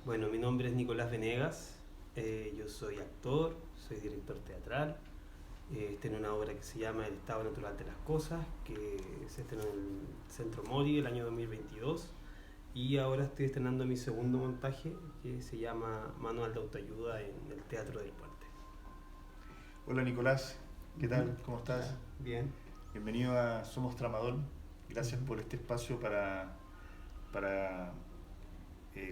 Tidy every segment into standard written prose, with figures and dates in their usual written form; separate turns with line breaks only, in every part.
Bueno, mi nombre es Nicolás Venegas, yo soy actor, soy director teatral, tengo una obra que se llama El estado natural de las cosas, que se estrenó en el Centro Mori el año 2022 y ahora estoy estrenando mi segundo montaje que se llama Manual de autoayuda en el Teatro del Puente.
Hola Nicolás, ¿qué tal? ¿Cómo estás?
Bien.
Bienvenido a Somos Tramadol. Gracias por este espacio para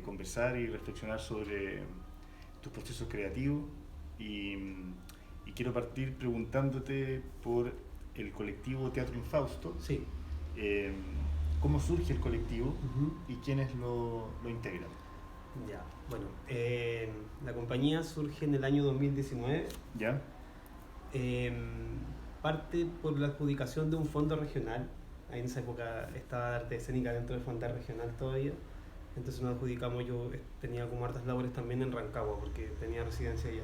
conversar y reflexionar sobre tus procesos creativos y, y quiero partir preguntándote por el colectivo Teatro Infausto.
Sí.
Eh, ¿Cómo surge el colectivo
Uh-huh.
y quiénes lo integran?
Ya, bueno, la compañía surge en el año 2019.
¿Ya?
Eh, Parte por la adjudicación de un fondo regional. Ahí en esa época estaba Arte Escénica dentro del fondo regional todavía. Entonces nos adjudicamos, yo tenía como hartas labores también en Rancagua porque tenía residencia allá.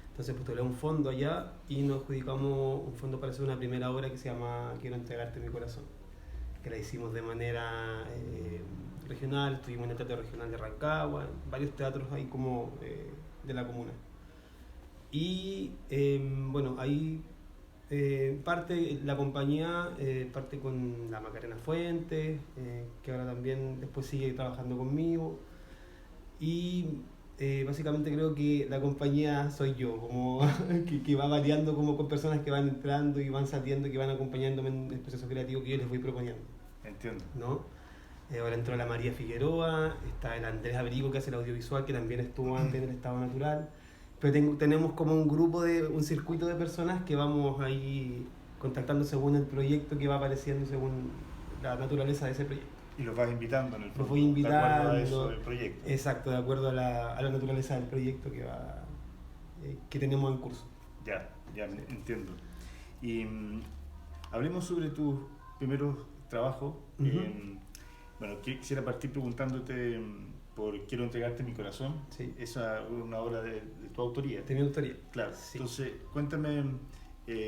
Entonces postulé un fondo allá y nos adjudicamos un fondo para hacer una primera obra que se llama Quiero entregarte mi corazón, que la hicimos de manera regional, estuvimos en el Teatro Regional de Rancagua, en varios teatros ahí como de la comuna. Y bueno, ahí parte la compañía, parte con la Macarena Fuentes, que ahora también después sigue trabajando conmigo. Y básicamente creo que la compañía soy yo, como que va variando como con personas que van entrando y van saliendo, que van acompañándome en el proceso creativo que yo les voy proponiendo,
Entiendo.
¿no? Ahora entró la María Figueroa, está el Andrés Abrigo que hace el audiovisual, que también estuvo antes en el estado natural. Pero tenemos como un circuito de personas que vamos ahí contactando según el proyecto que va apareciendo, según la naturaleza de ese proyecto.
Y los vas invitando en el fondo,
Los voy invitando.
de acuerdo a eso del proyecto.
Exacto, de acuerdo a la naturaleza del proyecto que tenemos en curso.
Ya entiendo. Y hablemos sobre tus primeros trabajos.
Uh-huh.
Bueno, quisiera partir preguntándote por Quiero entregarte mi corazón.
Sí.
Esa es una obra de tu autoría.
De mi autoría.
Claro.
Sí.
Entonces, cuéntame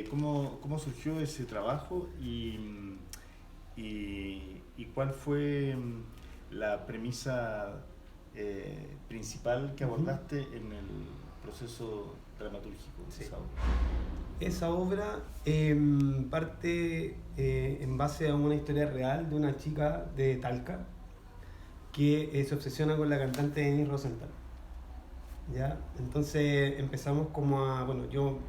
cómo surgió ese trabajo y cuál fue la premisa principal que abordaste en el proceso dramatúrgico de esa obra.
Esa obra parte en base a una historia real de una chica de Talca que se obsesiona con la cantante Denise Rosenthal. ¿Ya? Entonces empezamos bueno, yo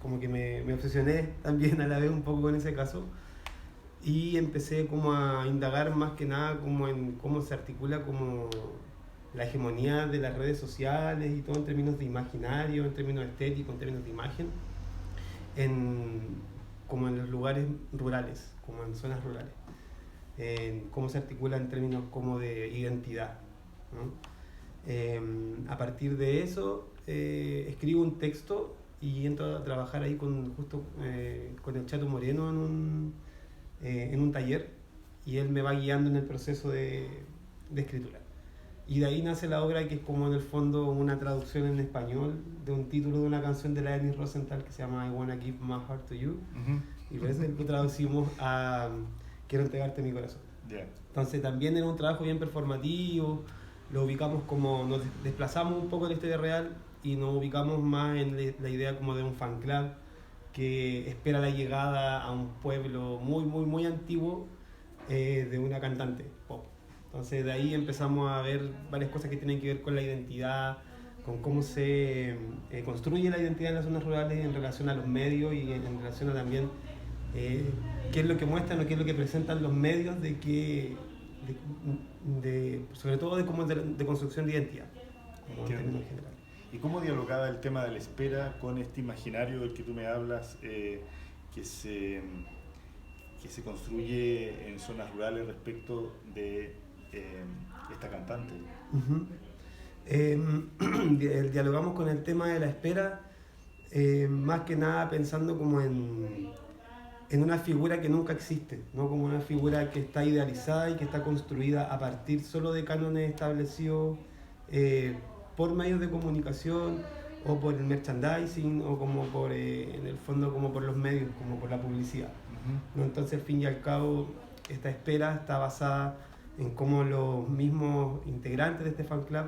como que me obsesioné también a la vez un poco con ese caso y empecé como a indagar más que nada como en cómo se articula como la hegemonía de las redes sociales y todo en términos de imaginario, en términos estéticos, en términos de imagen, como en los lugares rurales, como en zonas rurales, en cómo se articula en términos como de identidad, ¿no? A partir de eso escribo un texto y entro a trabajar ahí con el Chato Moreno en un taller y él me va guiando en el proceso de escritura. Y de ahí nace la obra, que es como en el fondo una traducción en español de un título de una canción de la Denise Rosenthal que se llama I Wanna Give My Heart to You.
Uh-huh.
Y por eso lo traducimos a Quiero entregarte mi corazón.
Yeah.
Entonces también era un trabajo bien performativo, lo ubicamos como, nos desplazamos un poco de la historia real y nos ubicamos más en la idea como de un fan club que espera la llegada a un pueblo muy antiguo de una cantante pop. Entonces de ahí empezamos a ver varias cosas que tienen que ver con la identidad, con cómo se construye la identidad en las zonas rurales en relación a los medios y en relación a también qué es lo que muestran o qué es lo que presentan los medios sobre todo de construcción de identidad, como en términos generales.
¿Y cómo dialogaba el tema de la espera con este imaginario del que tú me hablas que se construye en zonas rurales respecto de esta cantante?
Uh-huh. Dialogamos con el tema de la espera más que nada pensando como en una figura que nunca existe, no como una figura que está idealizada y que está construida a partir solo de cánones establecidos por medios de comunicación o por el merchandising o como por en el fondo como por los medios, como por la publicidad.
Uh-huh.
¿No? Entonces al fin y al cabo esta espera está basada en cómo los mismos integrantes de este fan club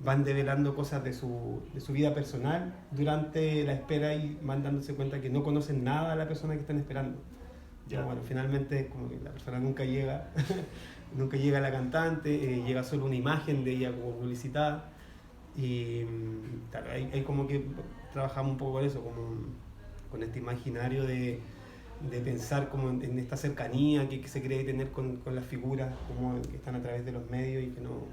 van develando cosas de su vida personal durante la espera y van dándose cuenta que no conocen nada de la persona que están esperando.
Ya.
Bueno, finalmente como que la persona nunca llega, nunca llega la cantante, llega solo una imagen de ella como publicitada y claro, hay como que trabajamos un poco con eso, como con este imaginario de pensar como en esta cercanía que se cree tener con las figuras como que están a través de los medios y que no,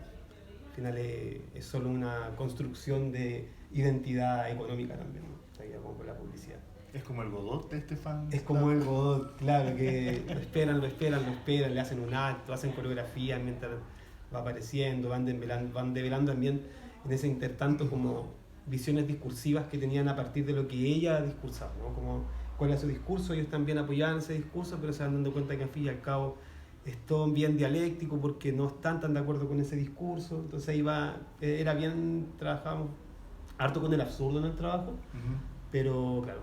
al final es solo una construcción de identidad económica también, ¿no? O sea, ya como con la publicidad.
Es como el Godot de este fan.
Es como el Godot, claro, que lo esperan, le hacen un acto, hacen coreografía mientras va apareciendo, van develando también en ese intertanto como visiones discursivas que tenían a partir de lo que ella discursaba, ¿no? Como cuál era su discurso, ellos también apoyaban ese discurso, pero se van dando cuenta que al fin y al cabo es todo bien dialéctico porque no están tan de acuerdo con ese discurso, entonces ahí era bien, trabajábamos harto con el absurdo en el trabajo, pero claro,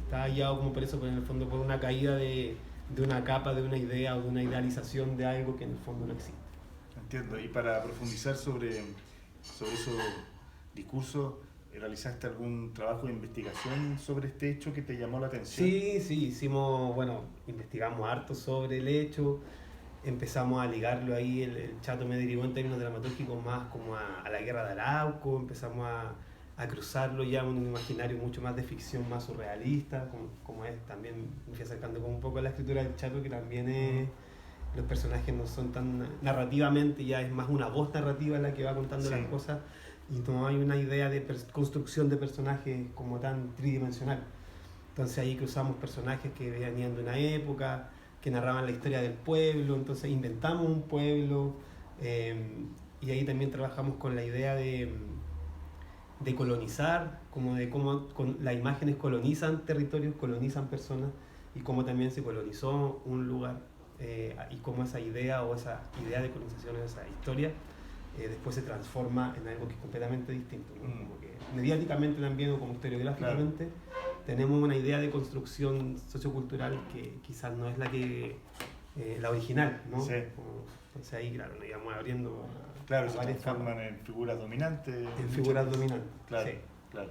estaba guiado como por eso, pero en el fondo por una caída de una capa, de una idea o de una idealización de algo que en el fondo no existe.
Entiendo, y para profundizar sobre esos discursos, ¿realizaste algún trabajo de investigación sobre este hecho que te llamó la atención?
Sí, investigamos harto sobre el hecho, empezamos a ligarlo ahí, el Chato me derivó en términos dramaturgicos más como a la guerra de Arauco, empezamos a cruzarlo ya en un imaginario mucho más de ficción, más surrealista, como es también, me fui acercando como un poco a la escritura del Chato, que también los personajes no son tan narrativamente, ya es más una voz narrativa la que va contando las cosas, y no hay una idea de construcción de personajes como tan tridimensional. Entonces ahí cruzamos personajes que venían de una época, que narraban la historia del pueblo, entonces inventamos un pueblo, y ahí también trabajamos con la idea de colonizar, como de cómo las imágenes colonizan territorios, colonizan personas, y cómo también se colonizó un lugar, y cómo esa idea de colonización, esa historia, después se transforma en algo que es completamente distinto, ¿no? Como que mediáticamente también o como historiográficamente tenemos una idea de construcción sociocultural que quizás no es la original, ¿no?
Sí.
Entonces ahí, claro, nos íbamos abriendo
Claro, se transforman en figuras dominantes.
En figuras dominantes.
Claro,
sí.
Claro.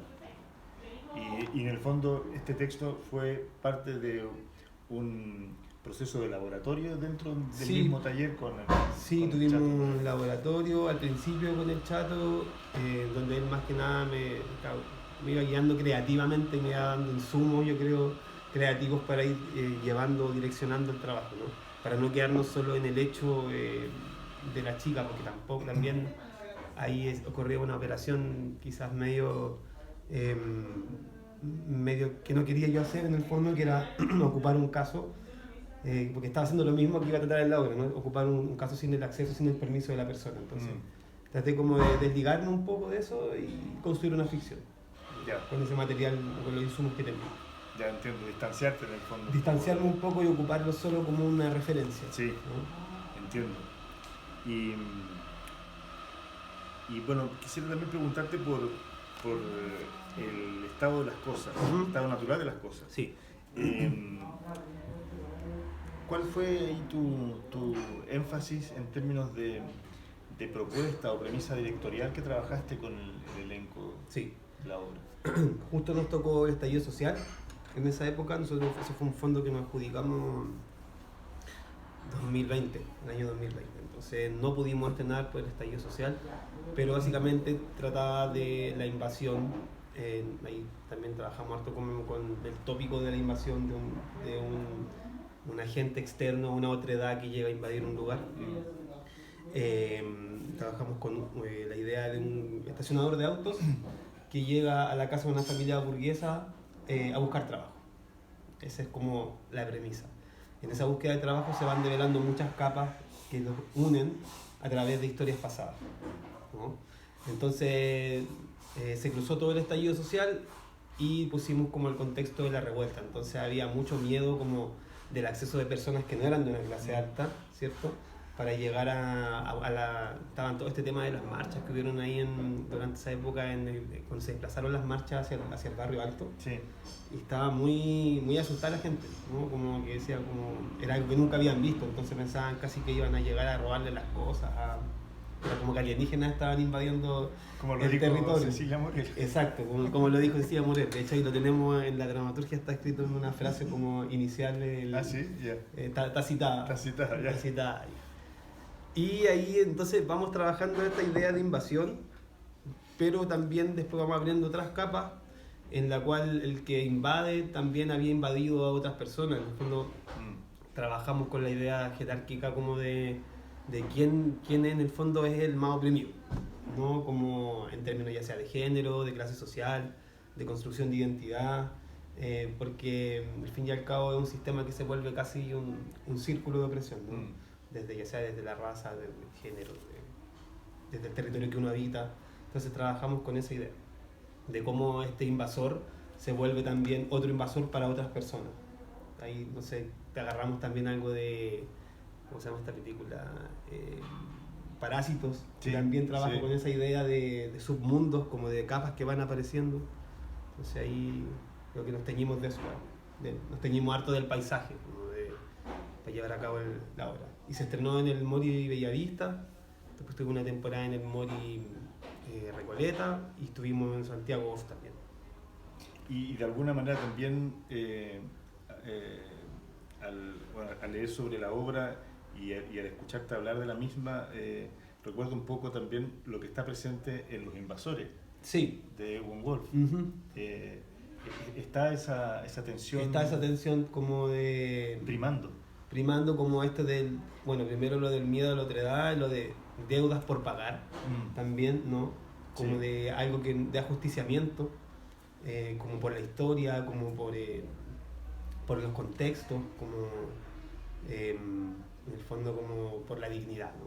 Y en el fondo este texto fue parte de un proceso de laboratorio dentro del mismo taller con el
Sí,
con el
tuvimos
Chato.
un laboratorio al principio con el Chato, donde él más que nada me iba guiando creativamente, me iba dando insumos, yo creo, creativos para ir direccionando el trabajo, ¿no? Para no quedarnos solo en el hecho de la chica, porque también ahí ocurrió una operación quizás medio que no quería yo hacer en el fondo, que era ocupar un caso, porque estaba haciendo lo mismo que iba a tratar en la obra, ¿no? Ocupar un caso sin el acceso, sin el permiso de la persona. Entonces traté como de desligarme un poco de eso y construir una ficción con ese material, con los insumos que tenía.
Ya entiendo, distanciarte en el fondo.
Distanciarme un poco y ocuparlo solo como una referencia.
Sí,
¿no?
entiendo. Y bueno, quisiera también preguntarte por el estado de las cosas, el estado natural de las cosas.
Sí.
¿Cuál fue ahí tu énfasis en términos de propuesta o premisa directorial que trabajaste con el elenco de la obra?
Justo nos tocó el estallido social. En esa época, ese fue un fondo que nos adjudicamos el año 2020. Entonces no pudimos estrenar por el estallido social, pero básicamente trataba de la invasión. Ahí también trabajamos harto con el tópico de la invasión de un agente externo, una otra edad que llega a invadir un lugar. Trabajamos con la idea de un estacionador de autos que llega a la casa de una familia burguesa a buscar trabajo. Esa es como la premisa. En esa búsqueda de trabajo se van develando muchas capas que los unen a través de historias pasadas, ¿no? Entonces se cruzó todo el estallido social y pusimos como el contexto de la revuelta. Entonces había mucho miedo como del acceso de personas que no eran de una clase alta, ¿cierto? Para llegar estaban todo este tema de las marchas que hubieron ahí durante esa época, cuando se desplazaron las marchas hacia el barrio alto.
Sí.
Y estaba muy asustada la gente, ¿no? Como que decía, era algo que nunca habían visto, entonces pensaban casi que iban a llegar a robarle las cosas, era como que alienígenas estaban invadiendo
Como lo
el
dijo
territorio.
Cecilia Morel.
Exacto, como lo dijo Cecilia Morel. De hecho, ahí lo tenemos en la dramaturgia, está escrito en una frase como inicial.
Ah, sí, ya.
Está citada.
Está citada, ya.
Está citada ahí. Y ahí entonces vamos trabajando esta idea de invasión, pero también después vamos abriendo otras capas en la cual el que invade también había invadido a otras personas. En el fondo trabajamos con la idea jerárquica como de quién en el fondo es el más oprimido, ¿no? Como en términos ya sea de género, de clase social, de construcción de identidad, porque al fin y al cabo es un sistema que se vuelve casi un círculo de opresión, ¿no? Desde, ya sea desde la raza, desde el género, desde el territorio que uno habita. Entonces trabajamos con esa idea de cómo este invasor se vuelve también otro invasor para otras personas. Ahí, no sé, te agarramos también algo de, ¿cómo se llama esta película? Parásitos,
Sí,
que también trabaja
sí.
con esa idea de submundos, como de capas que van apareciendo. Entonces ahí creo que nos teñimos de eso, nos teñimos harto del paisaje, como para llevar a cabo la obra. Y se estrenó en el Mori Bellavista, después tuve una temporada en el Mori Recoleta y estuvimos en Santiago Off también.
Y de alguna manera también al leer sobre la obra y al escucharte hablar de la misma, recuerdo un poco también lo que está presente en Los Invasores,
Sí.
de Ewan Wolf.
Uh-huh.
Está esa tensión.
Está esa tensión como de... primando como esto del, bueno, primero lo del miedo a la otredad, lo de deudas por pagar, también, ¿no? Como
sí.
de algo de ajusticiamiento, como por la historia, como por los contextos, como en el fondo como por la dignidad, ¿no?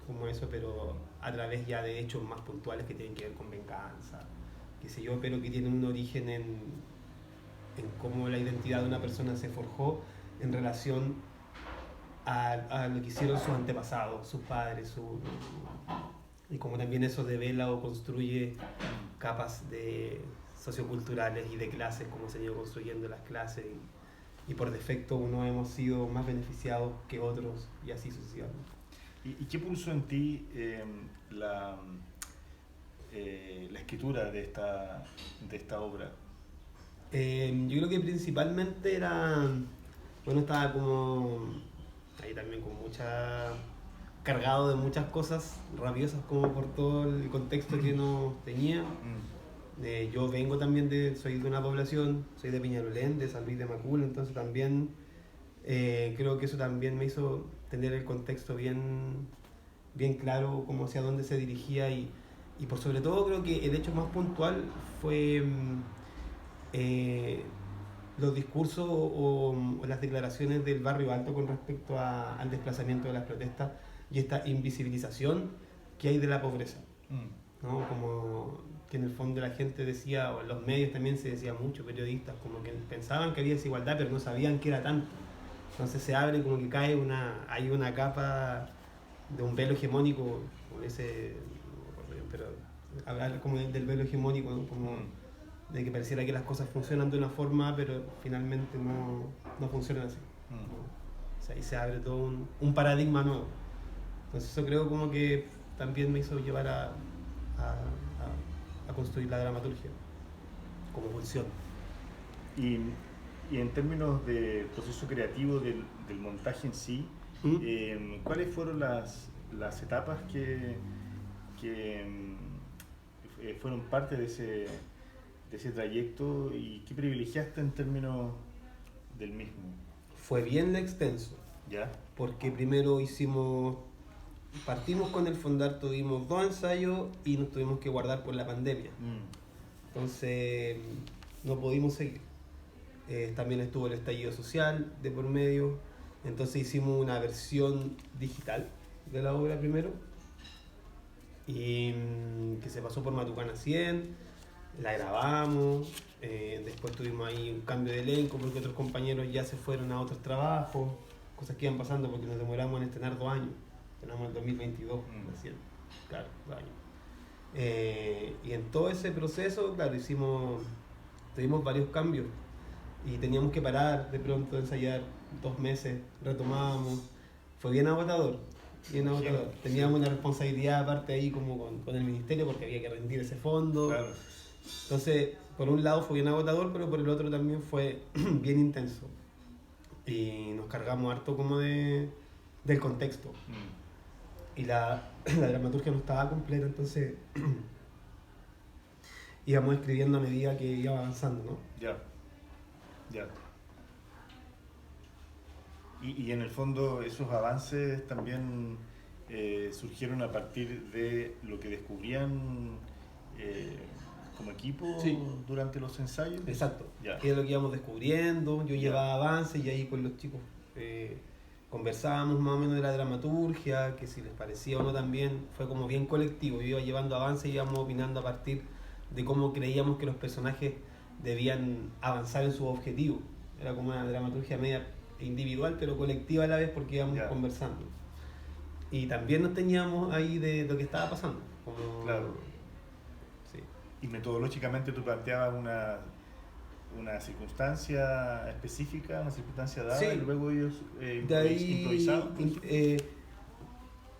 Como eso, pero a través ya de hechos más puntuales que tienen que ver con venganza, qué sé yo, pero que tienen un origen en cómo la identidad de una persona se forjó en relación a lo que hicieron sus antepasados, sus padres, y como también eso devela o construye capas socioculturales y de clases, como se han ido construyendo las clases, y por defecto unos hemos sido más beneficiados que otros, y así sucesivamente.
¿Y qué puso en ti la escritura de esta obra?
Yo creo que principalmente estaba como ahí también con cargado de muchas cosas rabiosas como por todo el contexto que uno tenía. Yo vengo también soy de una población, soy de Peñalolén, de San Luis de Macul, entonces también creo que eso también me hizo tener el contexto bien claro como hacia dónde se dirigía y por sobre todo creo que el hecho más puntual fue los discursos o las declaraciones del Barrio Alto con respecto al desplazamiento de las protestas y esta invisibilización que hay de la pobreza, ¿no? Como que en el fondo la gente decía, o en los medios también se decía mucho, periodistas, como que pensaban que había desigualdad pero no sabían que era tanto. Entonces se abre como que hay una capa de un velo hegemónico, con ese, pero hablar como del velo hegemónico, ¿no? Como de que pareciera que las cosas funcionan de una forma, pero finalmente no funcionan así. O sea, ahí se abre todo un paradigma nuevo. Entonces eso creo como que también me hizo llevar a construir la dramaturgia como función.
Y en términos del proceso creativo del montaje en sí, ¿cuáles fueron las etapas que fueron parte de ese trayecto y qué privilegiaste en términos del mismo?
Fue bien extenso.
¿Ya?
Porque primero partimos con el Fondar, tuvimos 2 ensayos y nos tuvimos que guardar por la pandemia. Entonces no pudimos seguir. También estuvo el estallido social de por medio. Entonces hicimos una versión digital de la obra primero, y que se pasó por Matucana 100, la grabamos, después tuvimos ahí un cambio de elenco porque otros compañeros ya se fueron a otros trabajos, cosas que iban pasando porque nos demoramos en estrenar 2 años, estrenamos en 2022 recién, claro, 2 años. Y en todo ese proceso, claro, tuvimos varios cambios y teníamos que parar de pronto de ensayar 2 meses, retomábamos, fue bien agotador. y en agotador. Teníamos una responsabilidad aparte ahí como con el ministerio porque había que rendir ese fondo.
Claro.
Entonces, por un lado fue bien agotador, pero por el otro también fue bien intenso. Y nos cargamos harto como del contexto. Y la dramaturgia no estaba completa, entonces íbamos escribiendo a medida que iba avanzando, ¿no?
Ya. Y en el fondo esos avances también surgieron a partir de lo que descubrían como equipo
Sí.
durante los ensayos.
Exacto,
Ya.
que es lo que íbamos descubriendo. Yo
Ya.
llevaba avances y ahí con los chicos conversábamos más o menos de la dramaturgia, que si les parecía o no también, fue como bien colectivo. Yo iba llevando avances y íbamos opinando a partir de cómo creíamos que los personajes debían avanzar en sus objetivos. Era como una dramaturgia media individual pero colectiva a la vez porque íbamos
Ya.
conversando. Y también nos teníamos ahí de lo que estaba pasando. Como,
Claro.
sí.
Y metodológicamente tú planteabas una circunstancia específica, una circunstancia dada,
Sí.
y luego ellos
De ahí,
improvisaban.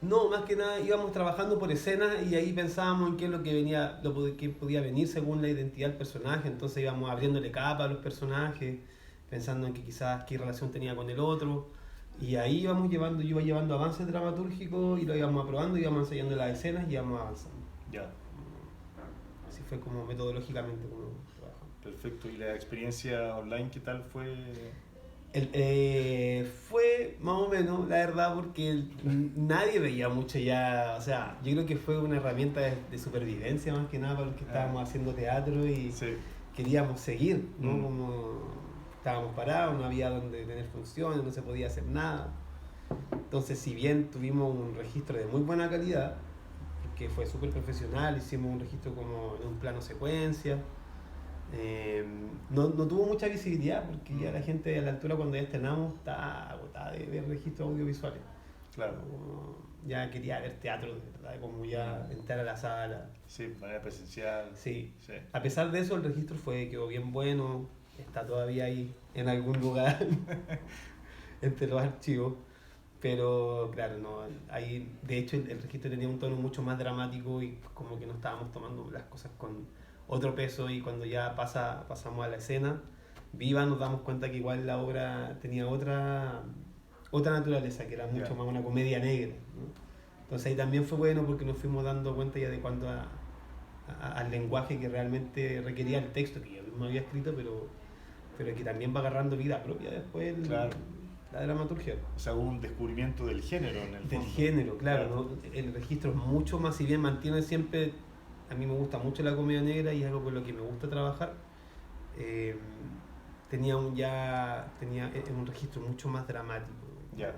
no, más que nada íbamos trabajando por escenas y ahí pensábamos en qué es lo que venía, que podía venir según la identidad del personaje. Entonces íbamos abriéndole capa a los personajes, pensando en que quizás qué relación tenía con el otro. Y ahí íbamos yo iba llevando avances dramatúrgicos y lo íbamos aprobando, íbamos ensayando las escenas y íbamos avanzando.
Ya,
Así fue como metodológicamente como trabajamos.
perfecto. ¿Y la experiencia online qué tal fue?
Fue más o menos, la verdad, porque nadie veía mucho ya, o sea, yo creo que fue una herramienta de supervivencia más que nada para los que estábamos haciendo teatro y
Sí.
queríamos seguir, ¿no?
Mm.
Como estábamos parados, no había donde tener funciones, no se podía hacer nada. Entonces, si bien tuvimos un registro de muy buena calidad, que fue súper profesional, hicimos un registro como en un plano secuencia, no tuvo mucha visibilidad porque ya la gente a la altura cuando ya estrenamos está agotada de ver registros audiovisuales.
Claro.
Como ya quería ver teatro, de verdad, como ya entrar a la sala.
Sí, de manera presencial.
Sí.
Sí.
A pesar de eso, el registro quedó bien bueno, está todavía ahí en algún lugar entre los archivos. Pero claro, no, ahí de hecho el registro tenía un tono mucho más dramático y como que no estábamos tomando las cosas con otro peso, y cuando ya pasamos a la escena viva nos damos cuenta que igual la obra tenía otra naturaleza, que era mucho
Ya.
más una comedia negra, ¿no? Entonces ahí también fue bueno porque nos fuimos dando cuenta ya de cuánto al lenguaje que realmente requería el texto, que yo mismo había escrito, pero que también va agarrando vida propia después
Claro.
la dramaturgia.
O sea, hubo un descubrimiento del género en el
Del
fondo.
género, claro, ¿no? El registro es mucho más, si bien mantiene siempre, a mí me gusta mucho la comedia negra y es algo con lo que me gusta trabajar, tenía un registro mucho más dramático.
Ya.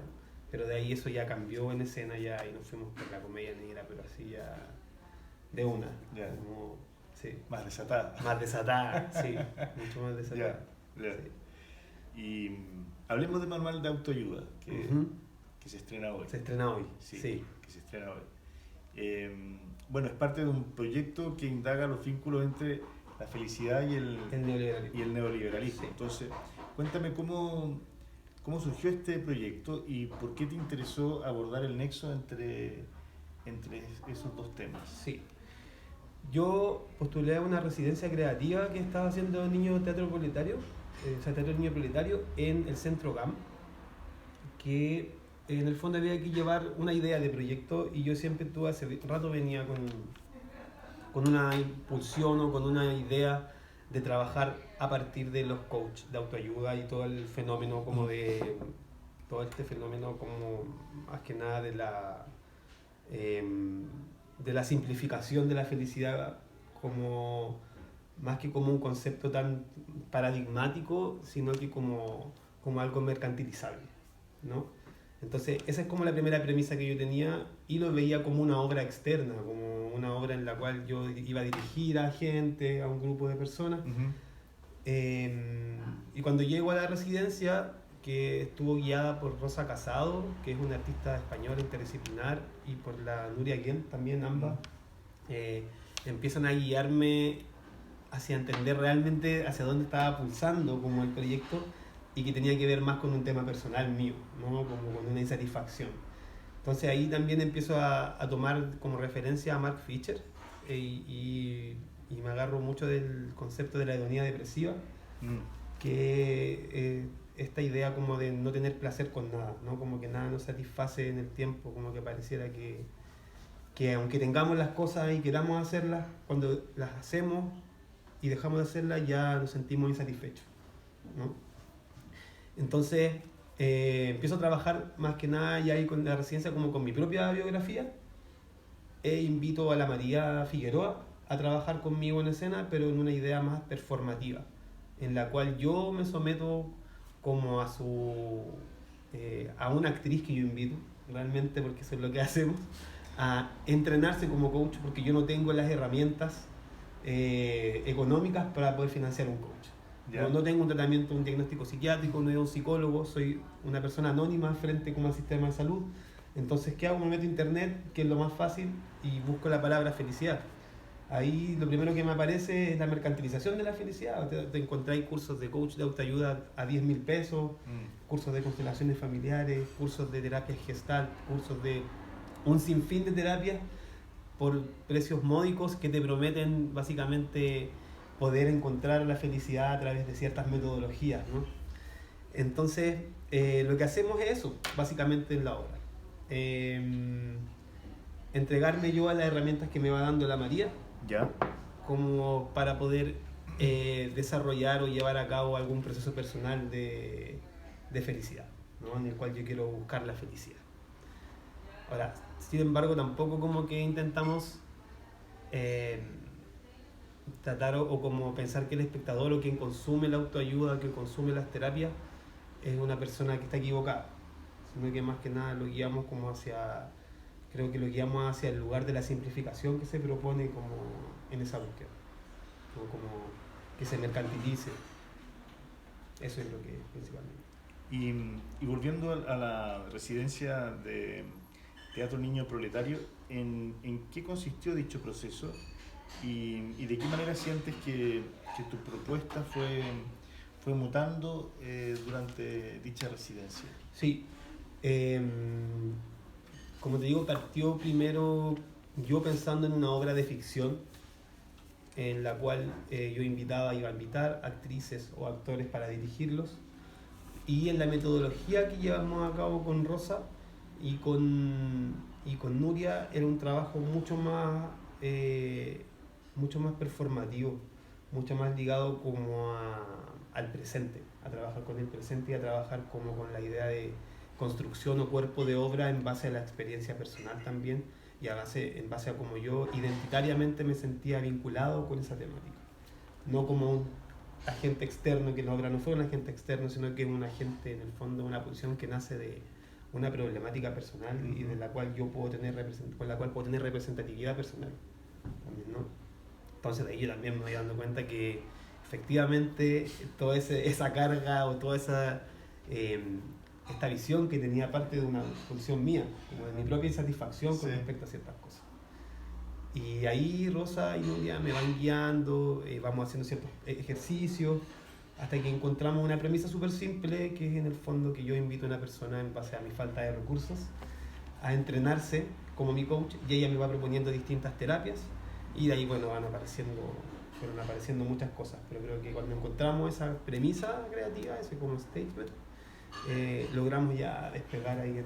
Pero de ahí eso ya cambió en escena ya y nos fuimos por la comedia negra, pero así ya de una.
Ya.
Como, sí.
Más desatada.
Más desatada, sí, mucho más desatada.
Ya.
Sí.
Y hablemos de Manual de Autoayuda,
Ujú.
que se estrena hoy.
Se estrena hoy,
Sí,
sí.
que se estrena hoy. Bueno, es parte de un proyecto que indaga los vínculos entre la felicidad y
El neoliberalismo.
el neoliberalismo.
Sí.
Entonces, cuéntame cómo surgió este proyecto y por qué te interesó abordar el nexo entre esos dos temas.
Sí. Yo postulé a una residencia creativa que estaba haciendo Niño Teatro Proletario, Teatro Niño Proletario, en el Centro GAM, que en el fondo había que llevar una idea de proyecto y yo siempre hace rato venía con una impulsión o con una idea de trabajar a partir de los coaches de autoayuda y todo el fenómeno como todo este fenómeno como más que nada de la simplificación de la felicidad, como más que como un concepto tan paradigmático, sino que como algo mercantilizable, ¿no? Entonces esa es como la primera premisa que yo tenía y lo veía como una obra externa, como una obra en la cual yo iba a dirigir a gente, a un grupo de personas. Y cuando llego a la residencia, que estuvo guiada por Rosa Casado, que es una artista española interdisciplinar, y por la Nuria Guillén, también ambas, empiezan a guiarme hacia entender realmente hacia dónde estaba pulsando como el proyecto y que tenía que ver más con un tema personal mío, ¿no? Como con una insatisfacción. Entonces ahí también empiezo a tomar como referencia a Mark Fisher y me agarro mucho del concepto de la hedonía depresiva, que esta idea como de no tener placer con nada, ¿no? Como que nada nos satisface en el tiempo, como que pareciera que aunque tengamos las cosas y queramos hacerlas, cuando las hacemos y dejamos de hacerlas ya nos sentimos insatisfechos, ¿no? Entonces empiezo a trabajar más que nada ya ahí con la residencia como con mi propia biografía e invito a la María Figueroa a trabajar conmigo en escena, pero en una idea más performativa, en la cual yo me someto como a una actriz que yo invito, realmente porque eso es lo que hacemos, a entrenarse como coach, porque yo no tengo las herramientas económicas para poder financiar un coach. No tengo un tratamiento, un diagnóstico psiquiátrico, no soy un psicólogo, soy una persona anónima frente como al sistema de salud. Entonces, ¿qué hago? Me meto a internet, que es lo más fácil, y busco la palabra felicidad. Ahí lo primero que me aparece es la mercantilización de la felicidad. Te encontráis cursos de coach de autoayuda a 10.000 pesos, cursos de constelaciones familiares, cursos de terapia gestal, cursos de un sinfín de terapias por precios módicos que te prometen básicamente poder encontrar la felicidad a través de ciertas metodologías, ¿no? Entonces, lo que hacemos es eso, básicamente en la obra. Entregarme yo a las herramientas que me va dando la María,
¿ya?
Como para poder desarrollar o llevar a cabo algún proceso personal de felicidad, ¿no? En el cual yo quiero buscar la felicidad. Ahora, sin embargo, tampoco como que intentamos tratar o como pensar que el espectador o quien consume la autoayuda, que consume las terapias, es una persona que está equivocada, sino que más que nada lo guiamos como creo que lo guiamos hacia el lugar de la simplificación que se propone como en esa búsqueda, ¿no? Como que se mercantilice. Eso es lo que principalmente.
Y volviendo a la residencia de Teatro Niño Proletario, ¿en qué consistió dicho proceso? ¿Y de qué manera sientes que tu propuesta fue mutando durante dicha residencia?
Sí. Como te digo, partió primero yo pensando en una obra de ficción en la cual yo iba a invitar actrices o actores para dirigirlos, y en la metodología que llevamos a cabo con Rosa y con Nuria era un trabajo mucho más performativo, mucho más ligado como al presente, a trabajar con el presente y a trabajar como con la idea de construcción o cuerpo de obra en base a la experiencia personal también y en base a cómo yo identitariamente me sentía vinculado con esa temática. No como un agente externo, que la obra no fue un agente externo, sino que un agente, en el fondo, una posición que nace de una problemática personal y de la cual yo puedo tener representatividad personal también, ¿no? Entonces de ahí yo también me voy dando cuenta que efectivamente toda esa carga o toda esta visión que tenía parte de una función mía, como de mi propia insatisfacción con respecto a ciertas cosas. Y ahí Rosa y Nuria me van guiando, vamos haciendo ciertos ejercicios, hasta que encontramos una premisa súper simple, que es en el fondo que yo invito a una persona en base a mi falta de recursos a entrenarse como mi coach, y ella me va proponiendo distintas terapias, y de ahí fueron apareciendo muchas cosas, pero creo que cuando encontramos esa premisa creativa, ese como statement, logramos ya despegar ahí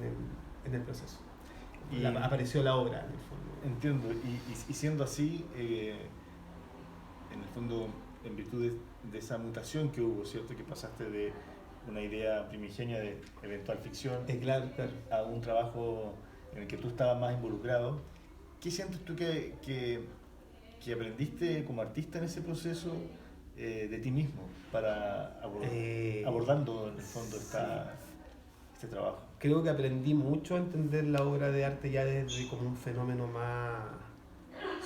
en el proceso. Apareció la obra, en el fondo.
Entiendo, y siendo así, en el fondo, en virtud de esa mutación que hubo, ¿cierto? Que pasaste de una idea primigenia de eventual ficción
claro.
A un trabajo en el que tú estabas más involucrado. ¿Qué sientes tú que aprendiste como artista en ese proceso de ti mismo para abordando en el fondo este trabajo?
Creo que aprendí mucho a entender la obra de arte ya desde como un fenómeno más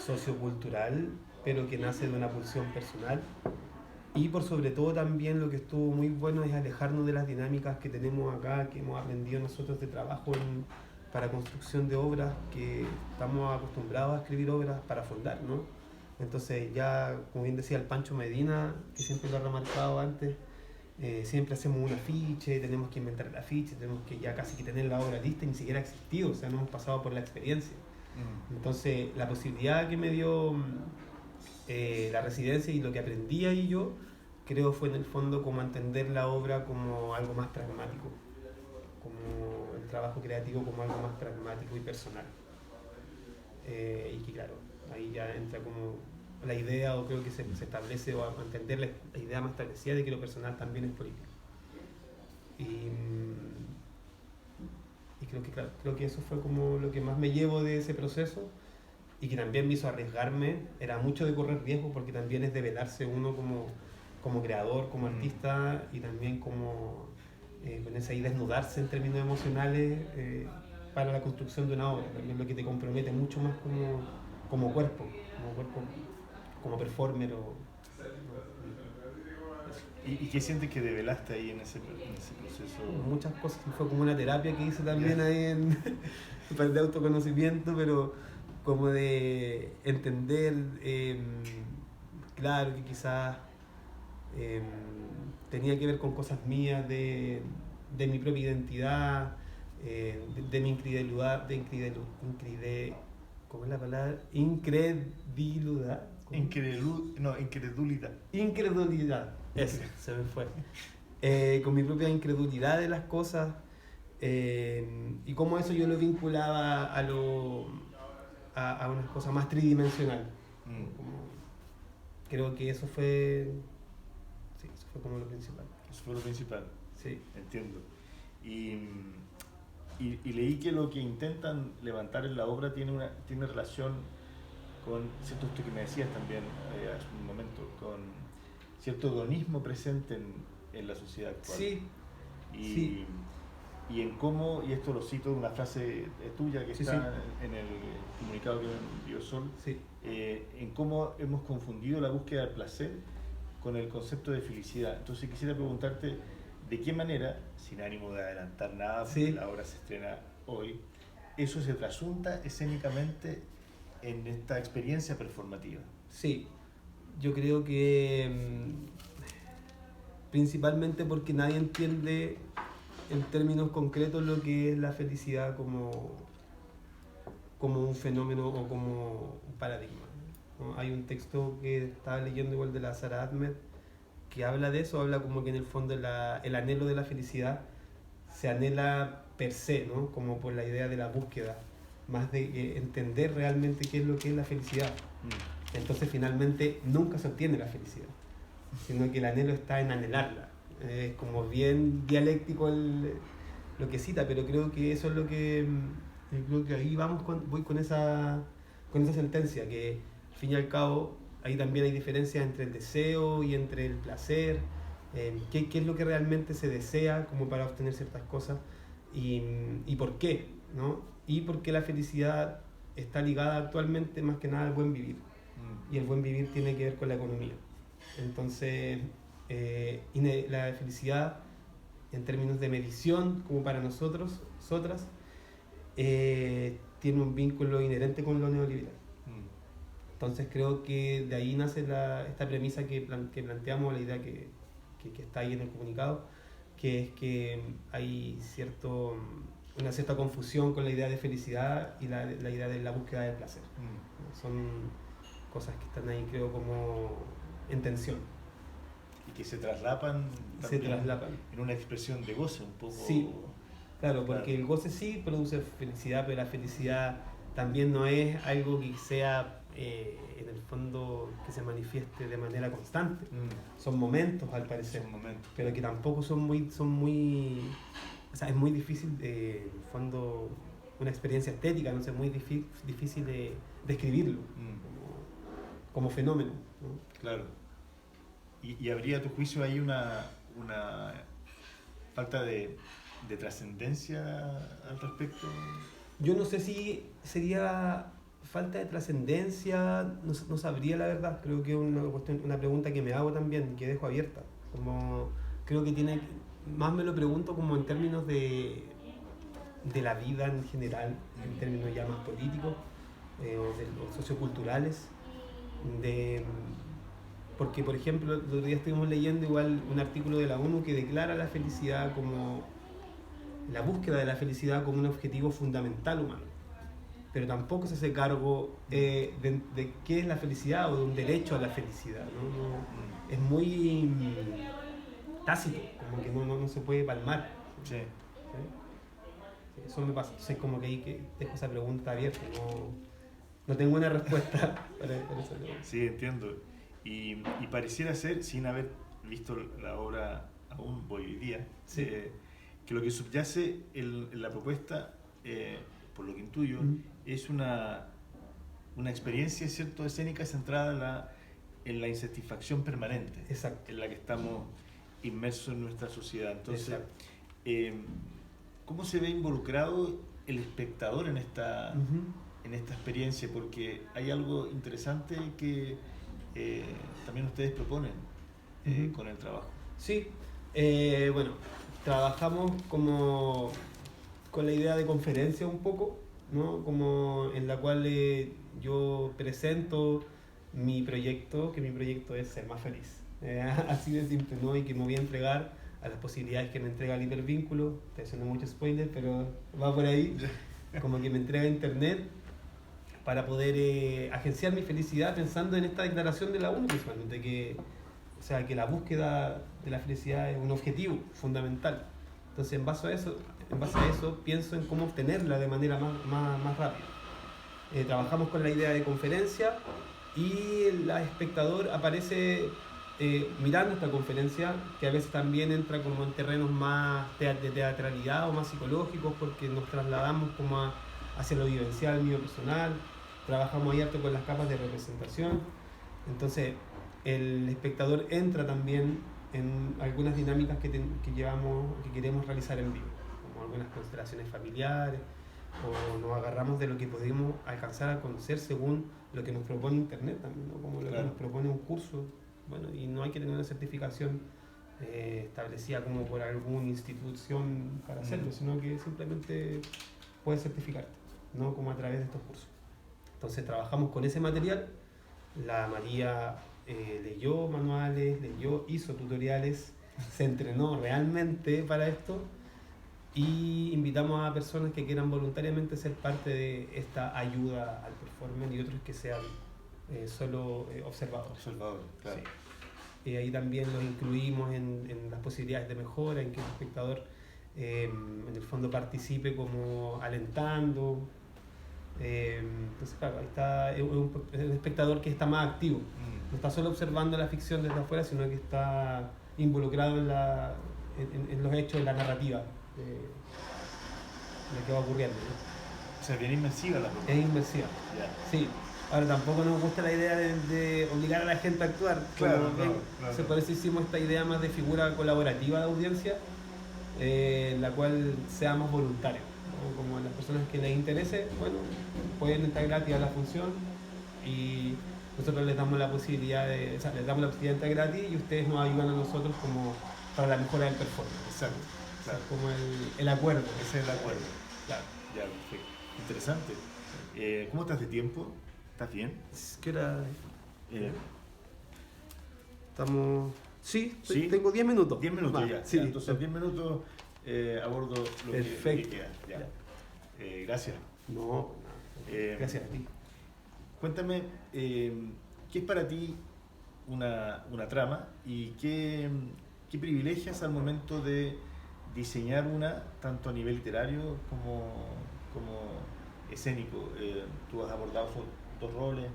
sociocultural, pero que nace de una pulsión personal. Y por sobre todo también lo que estuvo muy bueno es alejarnos de las dinámicas que tenemos acá, que hemos aprendido nosotros de trabajo para construcción de obras, que estamos acostumbrados a escribir obras para fondar, ¿no? Entonces ya, como bien decía el Pancho Medina, que siempre lo ha remarcado antes, siempre hacemos un afiche, tenemos que inventar el afiche, tenemos que ya casi que tener la obra lista y ni siquiera ha existido, o sea, no hemos pasado por la experiencia. Entonces, la posibilidad que me dio la residencia y lo que aprendí ahí yo, creo fue en el fondo como entender la obra como algo más pragmático, como el trabajo creativo como algo más pragmático y personal. Y que claro, ahí ya entra como la idea, o creo que se establece, o a entender la idea más establecida de que lo personal también es político. Y creo que, claro, creo que eso fue como lo que más me llevo de ese proceso, y que también me hizo arriesgarme. Era mucho de correr riesgo, porque también es develarse uno como creador, como artista, y también como con esa idea desnudarse en términos emocionales para la construcción de una obra. También lo que te compromete mucho más como cuerpo, como performer.
¿Y qué sientes que develaste ahí en ese proceso?
Muchas cosas. Fue como una terapia que hice también ahí de autoconocimiento, pero como de entender, claro, que quizás tenía que ver con cosas mías, de mi propia identidad, de mi incredulidad, ¿cómo es la palabra? Incredulidad.
Incredulidad.
Incredulidad, eso, se me fue. Con mi propia incredulidad de las cosas, y cómo eso yo lo vinculaba a una cosa más tridimensional. Creo que eso fue como lo principal.
Eso fue lo principal.
Sí.
Entiendo. Y leí que lo que intentan levantar en la obra tiene relación con, cierto, esto que me decías también hace un momento, con cierto hedonismo presente en la sociedad actual.
Sí.
Y en cómo, y esto lo cito de una frase tuya que está en el comunicado que me envió Sol, en cómo hemos confundido la búsqueda del placer con el concepto de felicidad. Entonces quisiera preguntarte, ¿de qué manera, sin ánimo de adelantar nada, porque la obra se estrena hoy, eso se trasunta escénicamente en esta experiencia performativa?
Sí, yo creo que principalmente porque nadie entiende en términos concretos lo que es la felicidad como un fenómeno o como un paradigma, ¿no? Hay un texto que estaba leyendo igual de la Sara Ahmed que habla de eso, habla como que en el fondo el anhelo de la felicidad se anhela per se, ¿no? Como por la idea de la búsqueda, más de entender realmente qué es lo que es la felicidad. Entonces finalmente nunca se obtiene la felicidad, sino que el anhelo está en anhelarla. Es como bien dialéctico lo que cita, pero creo que eso es lo que creo que ahí voy con esa sentencia, que al fin y al cabo ahí también hay diferencias entre el deseo y entre el placer, qué es lo que realmente se desea como para obtener ciertas cosas, y por qué, ¿no? Y por qué la felicidad está ligada actualmente más que nada al buen vivir, y el buen vivir tiene que ver con la economía. Entonces la felicidad en términos de medición, como para nosotras, tiene un vínculo inherente con lo neoliberal. Entonces creo que de ahí nace esta premisa que planteamos, la idea que está ahí en el comunicado, que es que hay una cierta confusión con la idea de felicidad y la idea de la búsqueda del placer. Son cosas que están ahí, creo, como en tensión.
Y que se traslapan en una expresión de goce un poco.
Sí, claro, porque el goce sí produce felicidad, pero la felicidad también no es algo que sea en el fondo que se manifieste de manera constante. Son momentos, al parecer, pero que tampoco son muy o sea, es muy difícil en el fondo una experiencia estética, no sé, muy difícil de describirlo como fenómeno, ¿no?
Claro. ¿Y habría a tu juicio ahí una falta de trascendencia al respecto?
Yo no sé si sería falta de trascendencia, no sabría la verdad. Creo que es una pregunta que me hago también, que dejo abierta. Creo que más me lo pregunto como en términos de la vida en general, en términos ya más políticos o socioculturales, Porque, por ejemplo, el otro día estuvimos leyendo igual un artículo de la ONU que declara la felicidad como la búsqueda de la felicidad como un objetivo fundamental humano. Pero tampoco se hace cargo de qué es la felicidad o de un derecho a la felicidad, ¿no? Es muy tácito, como que no se puede palmar.
Sí.
¿Sí? Eso me pasa. Entonces, como que ahí que dejo esa pregunta abierta. No tengo una respuesta para eso.
Sí, entiendo. Y pareciera ser, sin haber visto la obra aún hoy día,
Sí.
Que lo que subyace en la propuesta, por lo que intuyo, es una experiencia, ¿cierto?, escénica centrada en la insatisfacción permanente.
Exacto.
En la que estamos inmersos en nuestra sociedad. Entonces, ¿cómo se ve involucrado el espectador en esta experiencia? Porque hay algo interesante que también ustedes proponen con el trabajo.
Sí, bueno, trabajamos como con la idea de conferencia un poco, ¿no? Como en la cual yo presento mi proyecto, que mi proyecto es ser más feliz. Así de simple, ¿no? Y que me voy a entregar a las posibilidades que me entrega el hipervínculo. Estoy haciendo mucho spoiler, pero va por ahí. Como que me entrega internet para poder agenciar mi felicidad pensando en esta declaración de la ONU, principalmente, o sea, que la búsqueda de la felicidad es un objetivo fundamental. Entonces, en base a eso pienso en cómo obtenerla de manera más rápida. Trabajamos con la idea de conferencia y el espectador aparece mirando esta conferencia, que a veces también entra como en terrenos más de teatralidad o más psicológicos, porque nos trasladamos como hacia lo vivencial, mío personal. Trabajamos ahí harto con las capas de representación. Entonces, el espectador entra también en algunas dinámicas que queremos realizar en vivo, como algunas constelaciones familiares, o nos agarramos de lo que podemos alcanzar a conocer según lo que nos propone Internet también, ¿no? Como lo que nos propone un curso. Bueno, y no hay que tener una certificación establecida como por alguna institución para hacerlo, sino que simplemente puedes certificarte, ¿no? Como a través de estos cursos. Entonces trabajamos con ese material. La María leyó manuales, hizo tutoriales, se entrenó realmente para esto, y invitamos a personas que quieran voluntariamente ser parte de esta ayuda al performance y otros que sean solo observadores.
Observadores, claro.
Sí. Y ahí también los incluimos en las posibilidades de mejora, en que el espectador en el fondo participe como alentando. Entonces, claro, ahí está el espectador que está más activo. No está solo observando la ficción desde afuera, sino que está involucrado en los hechos de la narrativa de lo que va ocurriendo, ¿no?
O sea, bien inmersiva la propuesta.
Es inmersiva.
Yeah.
Sí. Ahora, tampoco nos gusta la idea de obligar a la gente a actuar.
Claro,
claro. Por eso hicimos esta idea más de figura colaborativa de audiencia, en la cual seamos voluntarios, ¿no? Como las personas que les interese, bueno, pueden entrar gratis a la función y nosotros les damos la posibilidad de entrar gratis, y ustedes nos ayudan a nosotros como para la mejora del performance.
Exacto. Claro.
O sea, como el acuerdo.
Ese es el acuerdo.
Claro.
Ya, perfecto. Interesante. ¿Cómo estás de tiempo? ¿Estás bien?
¿Qué hora? Estamos... Sí,
¿Sí?
Tengo 10 minutos.
10 minutos
más.
ya.
Sí.
Ya, entonces 10 minutos abordo lo que queda. Ya.
Ya.
Gracias.
No, gracias a ti.
Cuéntame, ¿qué es para ti una trama y qué privilegias al momento de diseñar una, tanto a nivel literario como escénico? Tú has abordado dos roles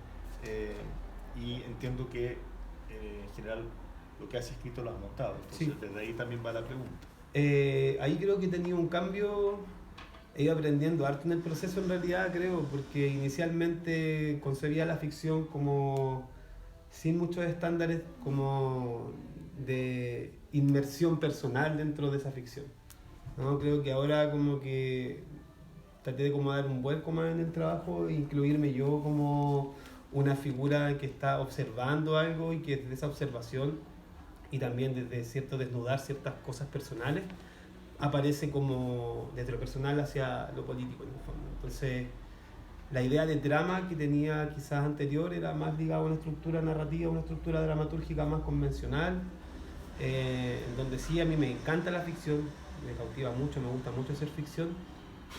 y entiendo que en general lo que has escrito lo has montado. Entonces,
sí.
Desde ahí también va la pregunta.
Ahí creo que he tenido un cambio. He ido aprendiendo harto en el proceso, en realidad, creo, porque inicialmente concebía la ficción como sin muchos estándares como de inmersión personal dentro de esa ficción, ¿no? Creo que ahora como que traté de como dar un vuelco más en el trabajo e incluirme yo como una figura que está observando algo, y que desde esa observación y también desde desnudar ciertas cosas personales aparece como desde lo personal hacia lo político, en el fondo. Entonces, La idea de trama que tenía quizás anterior era más ligada a una estructura narrativa, una estructura dramatúrgica más convencional, en donde sí a mí me encanta la ficción, me cautiva mucho, me gusta mucho hacer ficción,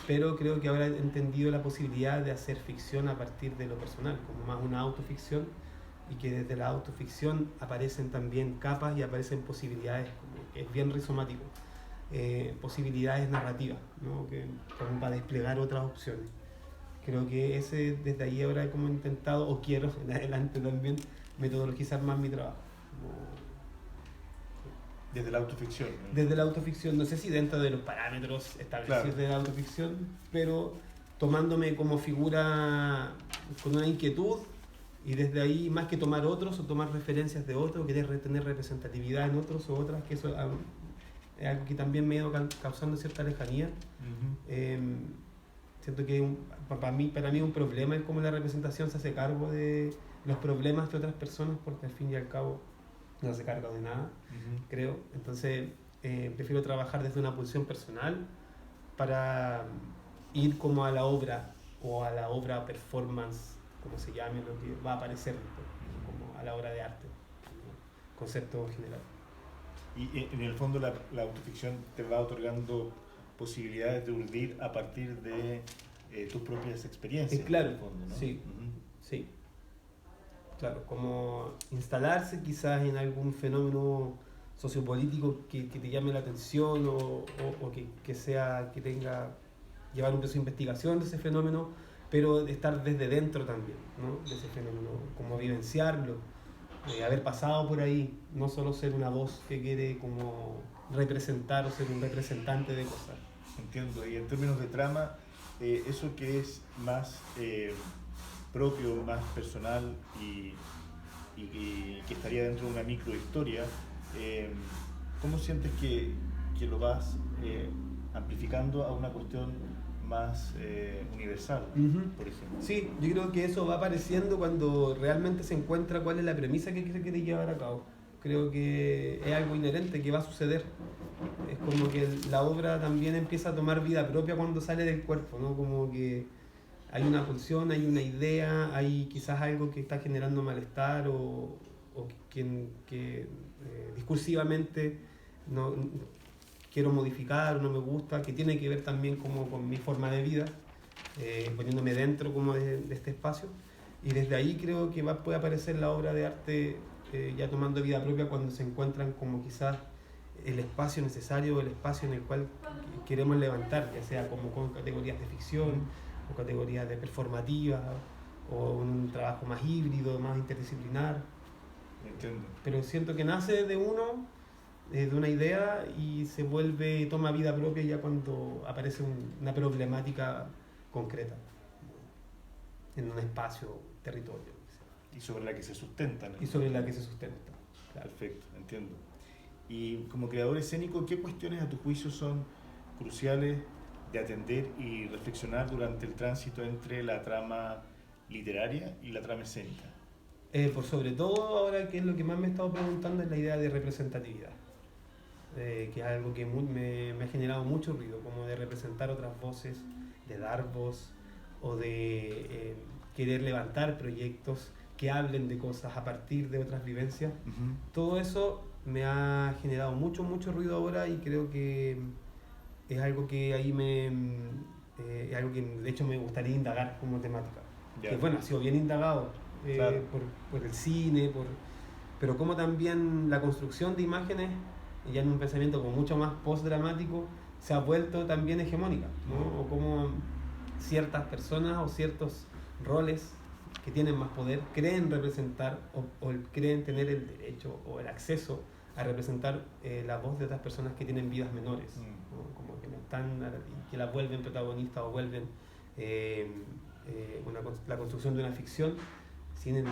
pero creo que ahora he entendido la posibilidad de hacer ficción a partir de lo personal, como más una autoficción, y que desde la autoficción aparecen también capas y aparecen posibilidades, como que es bien rizomático, posibilidades narrativas, ¿no? Como para desplegar otras opciones. Creo que desde ahí ahora he como intentado, o quiero en adelante también, metodologizar más mi trabajo.
Desde la autoficción, ¿no?
Desde la autoficción, no sé si dentro de los parámetros establecidos, claro, de la autoficción, pero tomándome como figura con una inquietud, y desde ahí, más que tomar otros o tomar referencias de otros, querer tener representatividad en otros o otras, que eso es algo que también me ha ido causando cierta lejanía. Siento que para mí un problema es cómo la representación se hace cargo de los problemas de otras personas, porque al fin y al cabo no se carga de nada, creo. Entonces prefiero trabajar desde una pulsión personal para ir como a la obra, o a la obra performance, como se llame, lo que va a aparecer, como a la obra de arte, concepto general.
Y en el fondo la autoficción te va otorgando posibilidades de urdir a partir de tus propias experiencias.
Claro,
en el fondo, ¿no?
Sí, sí. Claro, como instalarse quizás en algún fenómeno sociopolítico que te llame la atención, o que tenga, llevar un proceso de investigación de ese fenómeno, pero estar desde dentro también, ¿no? De ese fenómeno, como vivenciarlo, haber pasado por ahí, no solo ser una voz que quiere como representar o ser un representante de cosas.
Entiendo, y en términos de trama, eso que es más propio, más personal y que estaría dentro de una microhistoria, ¿cómo sientes que lo vas amplificando a una cuestión más universal, por ejemplo?
Sí, yo creo que eso va apareciendo cuando realmente se encuentra cuál es la premisa que se quiere llevar a cabo. Creo que es algo inherente que va a suceder. Es como que la obra también empieza a tomar vida propia cuando sale del cuerpo, ¿no? Como que hay una pulsión, hay una idea, hay quizás algo que está generando malestar, o que discursivamente no quiero modificar o no me gusta, que tiene que ver también como con mi forma de vida, poniéndome dentro como de este espacio. Y desde ahí creo que puede aparecer la obra de arte ya tomando vida propia cuando se encuentran como quizás el espacio necesario, el espacio en el cual queremos levantar, ya sea como con categorías de ficción, o categorías de performativa, o un trabajo más híbrido, más interdisciplinar.
Entiendo.
Pero siento que nace de uno, de una idea, y se toma vida propia ya cuando aparece una problemática concreta en un espacio, territorio.
Y sobre la que se sustenta, ¿no?
Y sobre la que se sustenta. Claro.
Perfecto, entiendo. Y como creador escénico, ¿qué cuestiones a tu juicio son cruciales de atender y reflexionar durante el tránsito entre la trama literaria y la trama escénica?
Por sobre todo ahora, que es lo que más me he estado preguntando, es la idea de representatividad, que es algo que me ha generado mucho ruido, como de representar otras voces, de dar voz, o de querer levantar proyectos que hablen de cosas a partir de otras vivencias. Todo eso me ha generado mucho ruido ahora, y creo que es algo que ahí es algo que de hecho me gustaría indagar como temática. Que bueno, ha sido bien indagado claro, por el cine, pero como también la construcción de imágenes, ya en un pensamiento como mucho más post-dramático, se ha vuelto también hegemónica, ¿no? O como ciertas personas o ciertos roles que tienen más poder creen representar o creen tener el derecho o el acceso a representar la voz de otras personas que tienen vidas menores, ¿no? Como que no están, que la vuelven protagonista, o vuelven la construcción de una ficción sin el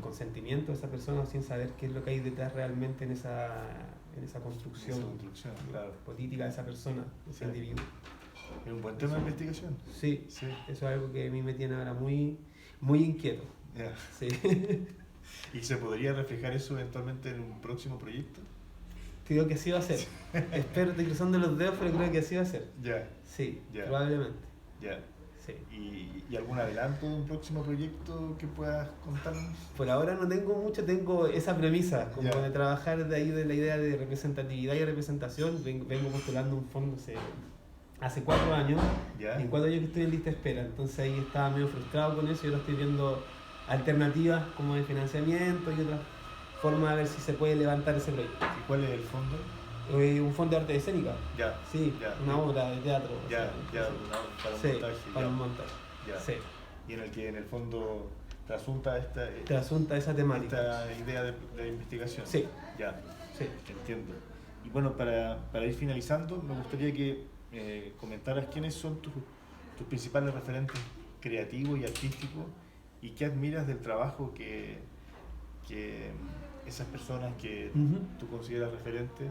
consentimiento de esa persona, o sin saber qué es lo que hay detrás realmente en esa construcción,
claro,
política de esa persona, de ese individuo.
Es un buen tema de investigación.
Sí, eso es algo que a mí me tiene ahora muy inquieto.
Yeah.
Sí.
¿Y se podría reflejar eso eventualmente en un próximo proyecto?
Creo que así va a ser. Espero, estoy cruzando los dedos, pero creo que así va a ser.
Ya.
Sí, probablemente.
Ya.
sí.
¿Y algún adelanto de un próximo proyecto que puedas contarnos?
Por ahora no tengo mucho, tengo esa premisa, como
Ya.
de trabajar de ahí de la idea de representatividad y representación. Vengo postulando un fondo hace 4 años,
¿Ya?
en 4 años que estoy en lista de espera, entonces ahí estaba medio frustrado con eso y ahora estoy viendo alternativas como de financiamiento y otras formas a ver si se puede levantar ese proyecto.
¿Y cuál es el fondo?
Un fondo de arte escénica,
Ya.
sí,
Ya.
una obra de teatro.
Ya,
o
ya,
sea,
para un
sí,
montaje.
para
Ya.
un montaje.
Ya.
Sí,
Y en el que en el fondo trasunta
te asunta esa temática.
esta idea de investigación.
Sí,
Ya,
sí.
entiendo. Y bueno, para ir finalizando, me gustaría que comentaras quiénes son tus principales referentes creativos y artísticos y qué admiras del trabajo que esas personas que
Ujú.
tú consideras referentes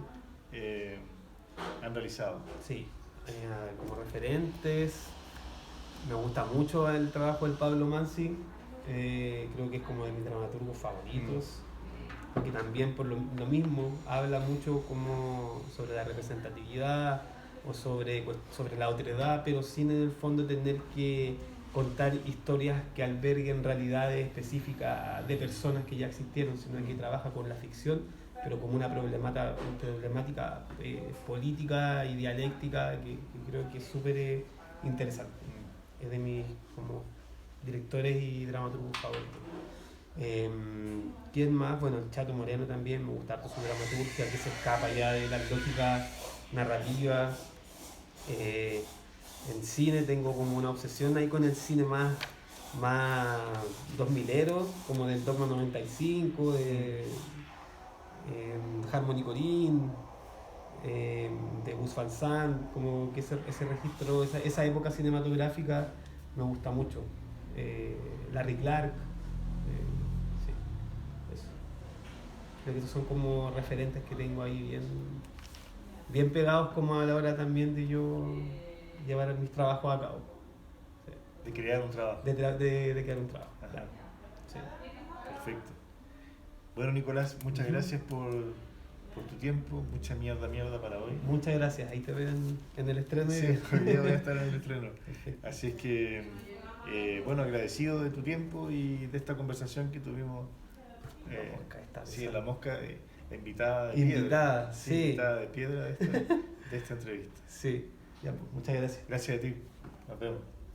han realizado.
Sí, como referentes, me gusta mucho el trabajo del Pablo Mansi, creo que es como de mis dramaturgos favoritos, porque también por lo mismo habla mucho como sobre la representatividad o sobre la otredad, pero sin en el fondo tener que contar historias que alberguen realidades específicas de personas que ya existieron, sino que trabaja con la ficción, pero como una problemática política y dialéctica que creo que es súper interesante. Es de mis como directores y dramaturgos favoritos. ¿Quién más? Bueno, el Chato Moreno también, me gusta harto su dramaturgia, que se escapa ya de la lógica narrativa. En cine tengo como una obsesión ahí con el cine más 2000ero, como del Dogma 95, de Harmony Corinne, de Gus Van Sant, como que ese registro, esa época cinematográfica me gusta mucho. Larry Clark, sí, eso. Creo que esos son como referentes que tengo ahí bien pegados como a la hora también de yo llevar mis trabajos a cabo. Sí.
De crear un trabajo.
De crear un trabajo,
Ajá.
claro. Sí.
Perfecto. Bueno, Nicolás, muchas gracias por tu tiempo. Mucha mierda para hoy.
Muchas gracias, ahí te veo en el estreno.
Sí, hoy día voy a estar en el estreno.
Perfecto.
Así es que, bueno, agradecido de tu tiempo y de esta conversación que tuvimos.
La mosca está
Sí,
pesada.
la mosca, la invitada de
Invitada,
piedra.
sí.
Invitada de piedra de esta entrevista.
Sí, ya, pues, muchas gracias.
Gracias a ti. Nos vemos.